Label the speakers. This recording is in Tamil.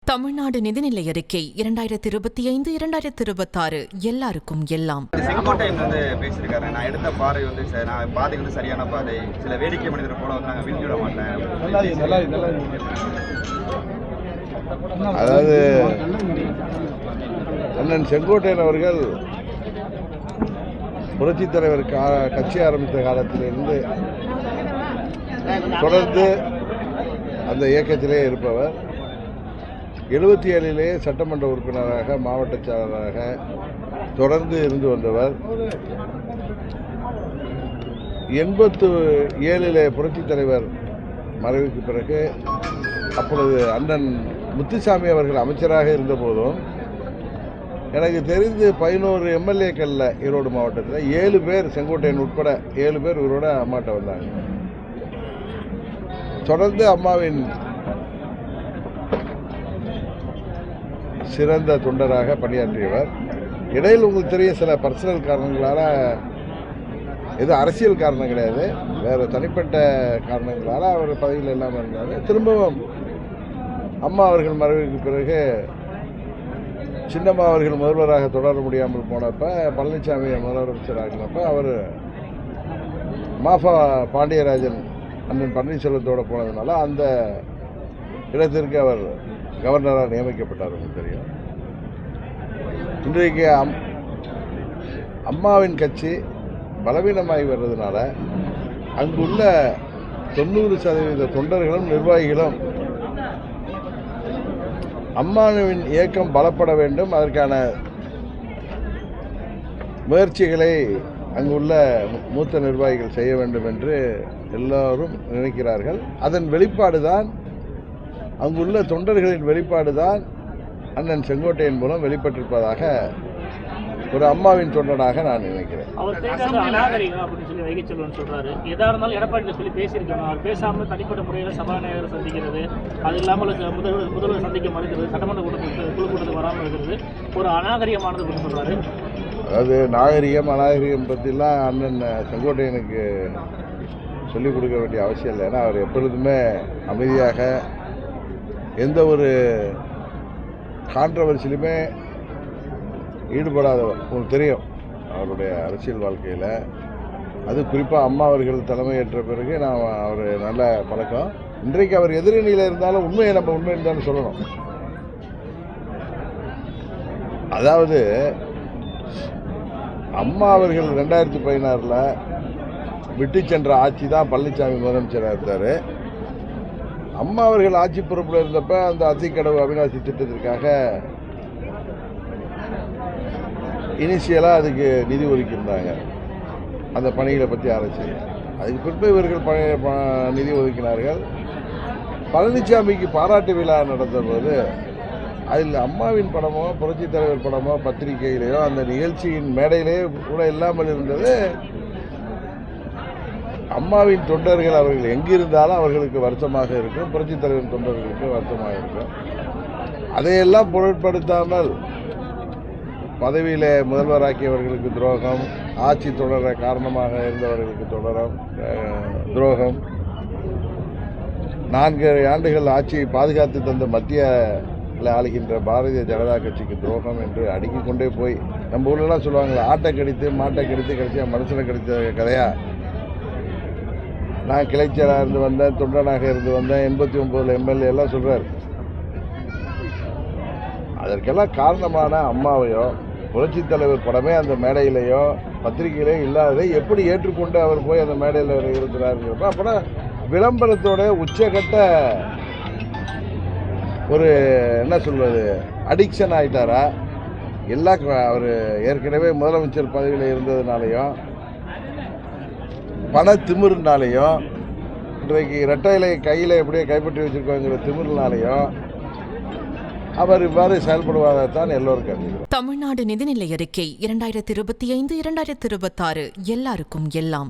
Speaker 1: தமிழ்நாடு நிதிநிலை அறிக்கை 2025-2026 எல்லாருக்கும் எல்லாம்.
Speaker 2: செங்கோட்டையன் பேசியிருக்காரு. நான் எடுத்த பாதை நான் பாதை சரியான பாதை, சில வேடிக்கை மனிதர் போல நாங்கள் விழுந்துவிட மாட்டேன்.
Speaker 3: அதாவது அண்ணன் செங்கோட்டையன் அவர்கள் புரட்சித் தலைவர் கட்சி ஆரம்பித்த காலத்திலிருந்து தொடர்ந்து அந்த இயக்கத்திலே இருப்பவர். 77 சட்டமன்ற உறுப்பினராக, மாவட்ட செயலாளராக தொடர்ந்து இருந்து வந்தவர். 87 புரட்சித் தலைவர் மறைவுக்கு பிறகு அப்பொழுது அண்ணன் முத்துசாமி அவர்கள் அமைச்சராக இருந்தபோதும் எனக்கு தெரிந்து 11 எம்எல்ஏக்களில் ஈரோடு மாவட்டத்தில் 7 பேர், செங்கோட்டையன் உட்பட 7 பேர் இவரோட அம்மாட்ட வந்தாங்க. தொடர்ந்து அம்மாவின் சிறந்த தொண்டராக பணியாற்றியவர். இடையில் உங்களுக்கு தெரிய சில பர்சனல் காரணங்களால், எது அரசியல் காரணம் கிடையாது, வேறு தனிப்பட்ட காரணங்களால் அவர் பதவியில் இல்லாமல் இருந்தார். திரும்பவும் அம்மா அவர்கள் மறைவுக்கு பிறகு சின்னம்மா அவர்கள் முதல்வராக தொடர முடியாமல் போனப்ப, பழனிசாமி முதலமைச்சராகினப்ப அவர் மாஃபா பாண்டியராஜன் அண்ணன் பன்னீர்செல்வத்தோடு போனதுனால அந்த இடத்திற்கு அவர் கவர்னராக நியமிக்கப்பட்டார். உங்களுக்கு தெரியும். இன்றைக்கு அம்மாவின் கட்சி பலவீனமாகி வர்றதுனால அங்குள்ள 90% தொண்டர்களும் நிர்வாகிகளும் அம்மாவின் இயக்கம் பலப்பட வேண்டும், அதற்கான முயற்சிகளை அங்குள்ள மூத்த நிர்வாகிகள் செய்ய வேண்டும் என்று எல்லோரும் நினைக்கிறார்கள். அதன் வெளிப்பாடு தான், அங்குள்ள தொண்டர்களின் வெளிப்பாடு தான் அண்ணன் செங்கோட்டையன் மூலம் வெளிப்பட்டிருப்பதாக ஒரு அம்மாவின் தொண்டனாக நான் நினைக்கிறேன்.
Speaker 4: அவர் பேசாத அநாகரிகம் அப்படின்னு சொல்லி வைகச்செல்வன் சொல்றாரு. எதா இருந்தாலும் எடப்பாடி சொல்லி பேசியிருக்காங்க. அவர் பேசாமல் தனிப்பட்ட முறையில் சபாநாயகரை சந்திக்கிறது, அது இல்லாமல் முதல்வர் சந்திக்க மறுக்கிறது, சட்டமன்ற குழு கூட்டத்துக்கு வராமல் இருக்கிறது ஒரு அநாகரிகமானது அப்படின்னு சொல்றாரு.
Speaker 3: அதாவது நாகரிகம் அநாகரிகம் பற்றிலாம் அண்ணன் செங்கோட்டையனுக்கு சொல்லிக் கொடுக்க வேண்டிய அவசியம் இல்லை. ஏன்னா அவர் எப்பொழுதுமே அமைதியாக எந்த ஒரு கான்ட்ரவர்சியிலுமே ஈடுபடாதவர். உங்களுக்கு தெரியும் அவருடைய அரசியல் வாழ்க்கையில். அது குறிப்பாக அம்மா அவர்கள் தலைமையேற்ற பிறகு நான் அவர் நல்ல பழக்கம். இன்றைக்கு அவர் எதிரணியில் இருந்தாலும் உண்மையை நம்ம உண்மைன்னு தானே சொல்லணும். அதாவது அம்மா அவர்கள் 2016 விட்டு சென்ற ஆட்சி தான் பழனிசாமி முதலமைச்சராக இருந்தார். அம்மா அவர்கள் ஆட்சி பொறுப்பில் இருந்தப்ப அந்த அத்திக்கடவு அவிநாசி திட்டத்திற்காக இனிஷியலாக அதுக்கு நிதி ஒதுக்கியிருந்தாங்க, அந்த பணிகளை பற்றி ஆராய்ச்சி. அதுக்கு பிறகு இவர்கள் நிதி ஒதுக்கினார்கள். பழனிசாமிக்கு பாராட்டு விழா நடந்தபோது அதில் அம்மாவின் படமோ புரட்சித் தலைவர் படமோ பத்திரிகையிலேயோ அந்த நிகழ்ச்சியின் மேடையிலேயோ கூட இல்லாமல் இருந்தது. அம்மாவின் தொண்டர்கள் அவர்கள் எங்கிருந்தாலும் அவர்களுக்கு வருத்தமாக இருக்கும், புரட்சித் தலைவர் தொண்டர்களுக்கு வருத்தமாக இருக்கும். அதையெல்லாம் பொருட்படுத்தாமல் பதவியில் முதல்வராக்கியவர்களுக்கு துரோகம், ஆட்சி தொடர காரணமாக இருந்தவர்களுக்கு துரோகம், 4 ஆண்டுகள் ஆட்சியை பாதுகாத்து தந்த மத்தியில் ஆளுகின்ற பாரதிய ஜனதா கட்சிக்கு துரோகம் என்று அடுக்கிக் கொண்டே போய், நம்ம ஊர்லலாம் சொல்லுவாங்களே, ஆட்டை கடித்து மாட்டை கடித்து கடைசியாக மனுஷனை கடித்த கதையா. நான் கிளைச்சலாக இருந்து வந்தேன், தொண்டனாக இருந்து வந்தேன், 89 எம்எல்ஏ எல்லாம் சொல்கிறார். அதற்கெல்லாம் காரணமான அம்மாவையோ புரட்சித் தலைவர் படமே அந்த மேடையிலேயோ பத்திரிகையிலேயோ இல்லாததை எப்படி ஏற்றுக்கொண்டு அவர் போய் அந்த மேடையில் இருக்கிறாருங்கிறப்ப, அப்புறம் விளம்பரத்தோட உச்சகட்ட ஒரு என்ன சொல்வது அடிக்ஷன் ஆகிட்டாரா. அவர் ஏற்கனவே முதலமைச்சர் பதவியில் இருந்ததுனாலையும் பண திமிருனாலையும், இன்றைக்கு இரட்டை இலை கையில் எப்படியே கைப்பற்றி வச்சிருக்கோங்கிற திமிருனாலையும் அவர் இவ்வாறு செயல்படுவதைத்தான் எல்லோரும் கருதுகிறார்.
Speaker 1: தமிழ்நாடு நிதிநிலை அறிக்கை 2025-2026 எல்லாருக்கும் எல்லாம்.